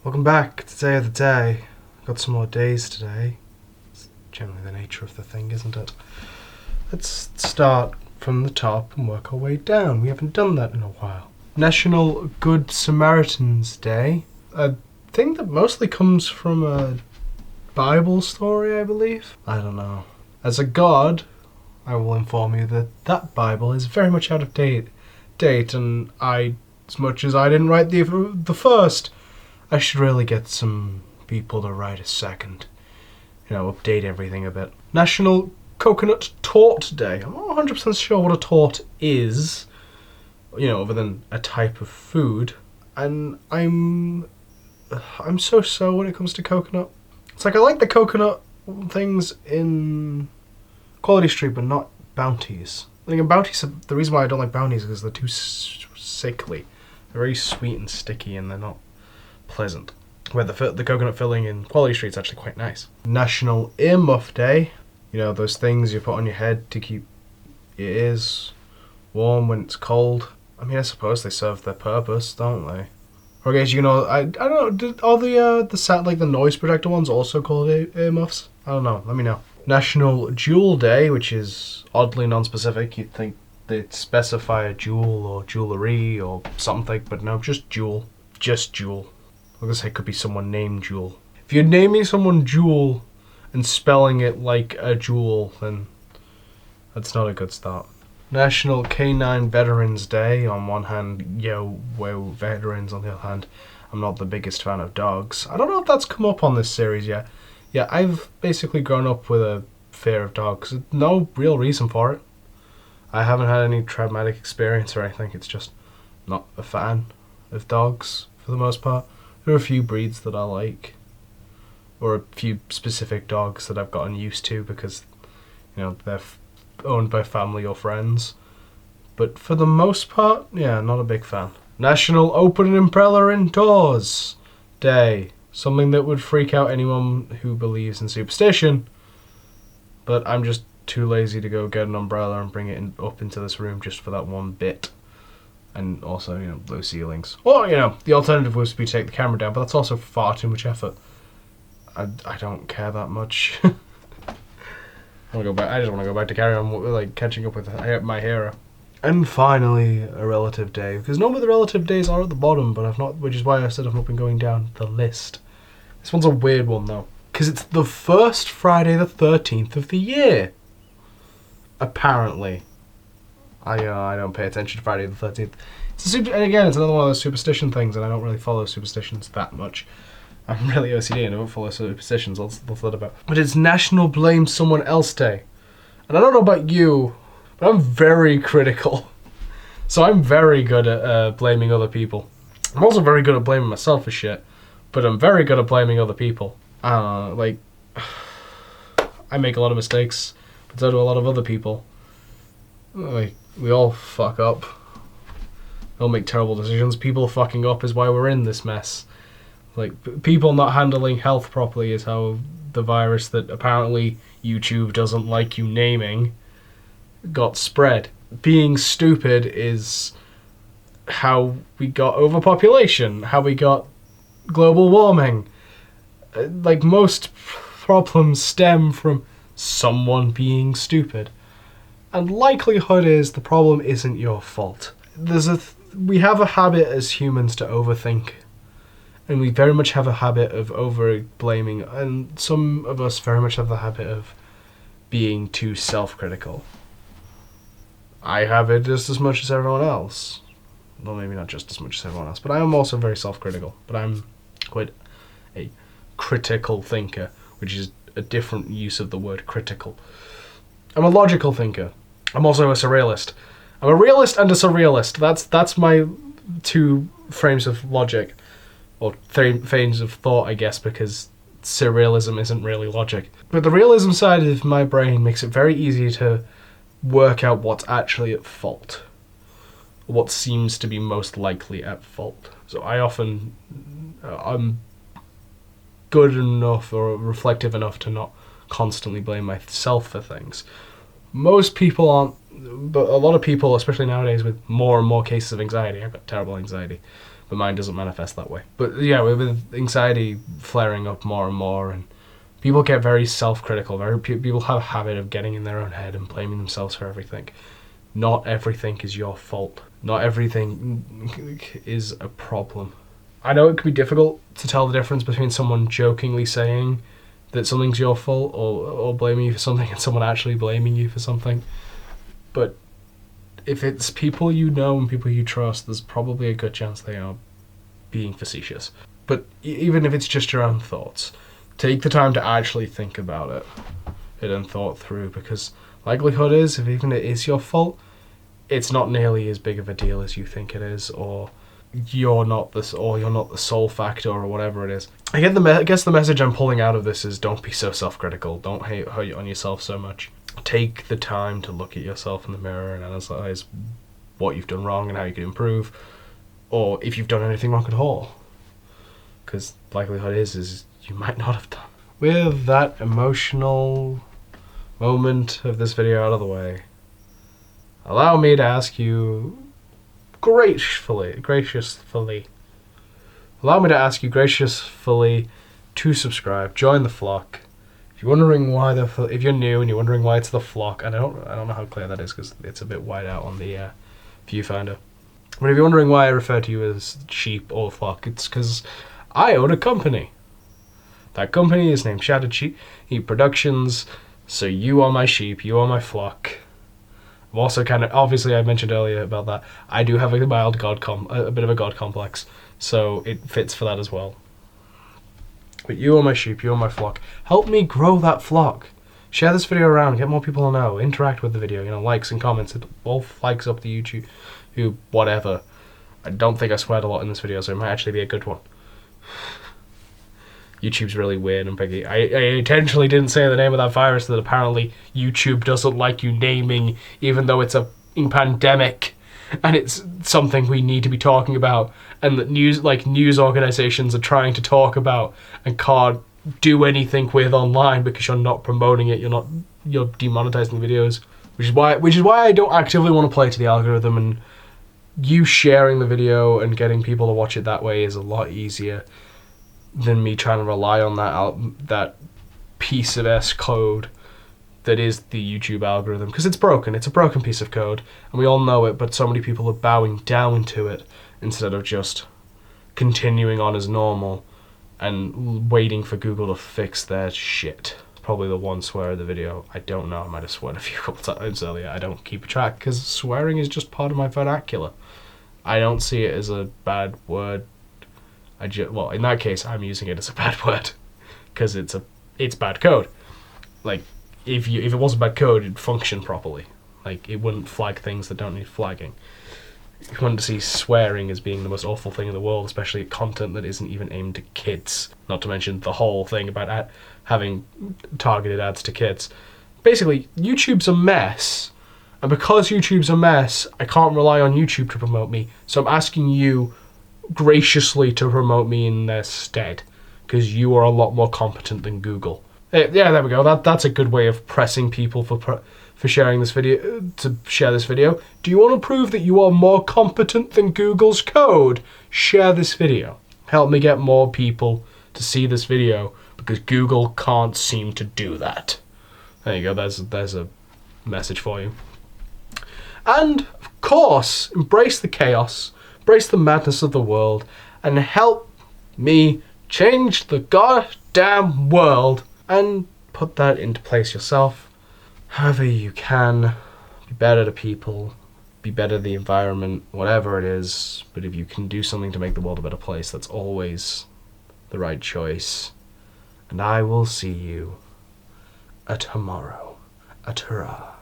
Welcome back to Day of the Day. Got some more days today. It's generally the nature of the thing, isn't it? Let's start from the top and work our way down. We haven't done that in a while. National Good Samaritans Day. A thing that mostly comes from a Bible story, I believe. I don't know. As a god, I will inform you that that Bible is very much out of date, and as much as I didn't write the first, I should really get some people to write a second. Update everything a bit. National Coconut Torte Day. I'm not 100% sure what a torte is, other than a type of food. And I'm so when it comes to coconut. It's like I like the coconut things in Quality Street, but not Bounties. I think in Bounties, the reason why I don't like Bounties is because they're too sickly. They're very sweet and sticky, and they're not pleasant. Where the coconut filling in Quality Street is actually quite nice. National Earmuff Day. Those things you put on your head to keep your ears warm when it's cold. I mean, I suppose they serve their purpose, don't they? Or I guess, I don't know, are the noise projector ones also called earmuffs? I don't know, let me know. National Jewel Day, which is oddly non-specific. You'd think they'd specify a jewel or jewellery or something, but no, just jewel. Just jewel. I guess it could be someone named Jewel. If you're naming someone Jewel and spelling it like a jewel, then that's not a good start. National Canine Veterans Day. On one hand, wow, veterans. On the other hand, I'm not the biggest fan of dogs. I don't know if that's come up on this series yet. Yeah, I've basically grown up with a fear of dogs. No real reason for it. I haven't had any traumatic experience or anything. It's just not a fan of dogs for the most part. There are a few breeds that I like, or a few specific dogs that I've gotten used to because, they're owned by family or friends. But for the most part, not a big fan. National Open an Umbrella Indoors Day. Something that would freak out anyone who believes in superstition. But I'm just too lazy to go get an umbrella and bring it up into this room just for that one bit. And also, low ceilings. Or, the alternative was to take the camera down, but that's also far too much effort. I don't care that much. I just want to go back to carry on, catching up with my hero. And finally, a relative day. Because normally the relative days are at the bottom, but which is why I said I've not been going down the list. This one's a weird one, though. Because it's the first Friday the 13th of the year. Apparently. I don't pay attention to Friday the 13th. And again, it's another one of those superstition things, and I don't really follow superstitions that much. I'm really OCD and I don't follow superstitions, I'll thought about. But it's National Blame Someone Else Day. And I don't know about you, but I'm very critical. So I'm very good at blaming other people. I'm also very good at blaming myself for shit, but I'm very good at blaming other people. I make a lot of mistakes, but so do a lot of other people. We all fuck up. We all make terrible decisions. People fucking up is why we're in this mess. People not handling health properly is how the virus that apparently YouTube doesn't like you naming got spread. Being stupid is how we got overpopulation, how we got global warming. Most problems stem from someone being stupid. And likelihood is the problem isn't your fault. We have a habit as humans to overthink. And we very much have a habit of over-blaming. And some of us very much have the habit of being too self-critical. I have it just as much as everyone else. Well, maybe not just as much as everyone else. But I am also very self-critical. But I'm quite a critical thinker, which is a different use of the word critical. I'm a logical thinker. I'm also a surrealist. I'm a realist and a surrealist. That's my two frames of logic. Or frames of thought, I guess, because surrealism isn't really logic. But the realism side of my brain makes it very easy to work out what's actually at fault. What seems to be most likely at fault. So I'm good enough or reflective enough to not constantly blame myself for things. Most people aren't, but a lot of people, especially nowadays with more and more cases of anxiety, I've got terrible anxiety, but mine doesn't manifest that way. But yeah, with anxiety flaring up more and more, and people get very self-critical. People have a habit of getting in their own head and blaming themselves for everything. Not everything is your fault. Not everything is a problem. I know it can be difficult to tell the difference between someone jokingly saying that something's your fault or blaming you for something and someone actually blaming you for something. But if it's people you know and people you trust, there's probably a good chance they are being facetious. But even if it's just your own thoughts, take the time to actually think about it and thought through, because likelihood is, if even it is your fault, it's not nearly as big of a deal as you think it is, or you're not the sole factor, or whatever it is. I guess the message I'm pulling out of this is, don't be so self-critical. Don't hate on yourself so much. Take the time to look at yourself in the mirror and analyze what you've done wrong and how you can improve, or if you've done anything wrong at all. Because likelihood is you might not have done. With that emotional moment of this video out of the way, allow me to ask you graciously to subscribe, join the flock. If you're wondering why if you're new and you're wondering why it's the flock, and I don't know how clear that is because it's a bit white out on the viewfinder. But if you're wondering why I refer to you as sheep or flock, it's because I own a company. That company is named Shattered Sheep Productions. So you are my sheep, you are my flock. I'm also obviously I mentioned earlier about that, I do have a bit of a god complex, so it fits for that as well. But you are my sheep, you are my flock. Help me grow that flock. Share this video around, get more people to know, interact with the video, likes and comments. It all flags up the YouTube, whatever. I don't think I sweared a lot in this video, so it might actually be a good one. YouTube's really weird and picky. I intentionally didn't say the name of that virus that apparently YouTube doesn't like you naming, even though it's a pandemic and it's something we need to be talking about, and that news organizations are trying to talk about and can't do anything with online because you're not promoting it. You're demonetizing the videos, which is why I don't actively want to play to the algorithm, and you sharing the video and getting people to watch it that way is a lot easier than me trying to rely on that piece of code that is the YouTube algorithm, because it's broken. It's a broken piece of code, and we all know it, but so many people are bowing down to it instead of just continuing on as normal and waiting for Google to fix their shit. Probably the one swear of the video. I don't know, I might have sworn a few couple times earlier. I don't keep track, because swearing is just part of my vernacular. I don't see it as a bad word. Well, in that case, I'm using it as a bad word because it's bad code. Like, if it wasn't bad code, it'd function properly. Like, it wouldn't flag things that don't need flagging. You wouldn't see swearing as being the most awful thing in the world, especially content that isn't even aimed at kids. Not to mention the whole thing about having targeted ads to kids. Basically, YouTube's a mess, and because YouTube's a mess, I can't rely on YouTube to promote me. So I'm asking you graciously to promote me in their stead, because you are a lot more competent than Google. Yeah, there we go. That's a good way of pressing people for sharing this video, to share this video. Do you want to prove that you are more competent than Google's code? Share this video. Help me get more people to see this video, because Google can't seem to do that. There you go. There's a message for you. And of course, embrace the chaos, embrace the madness of the world, and help me change the goddamn world, and put that into place yourself. However you can, be better to people, be better to the environment, whatever it is. But if you can do something to make the world a better place, that's always the right choice. And I will see you tomorrow. Ta-ra.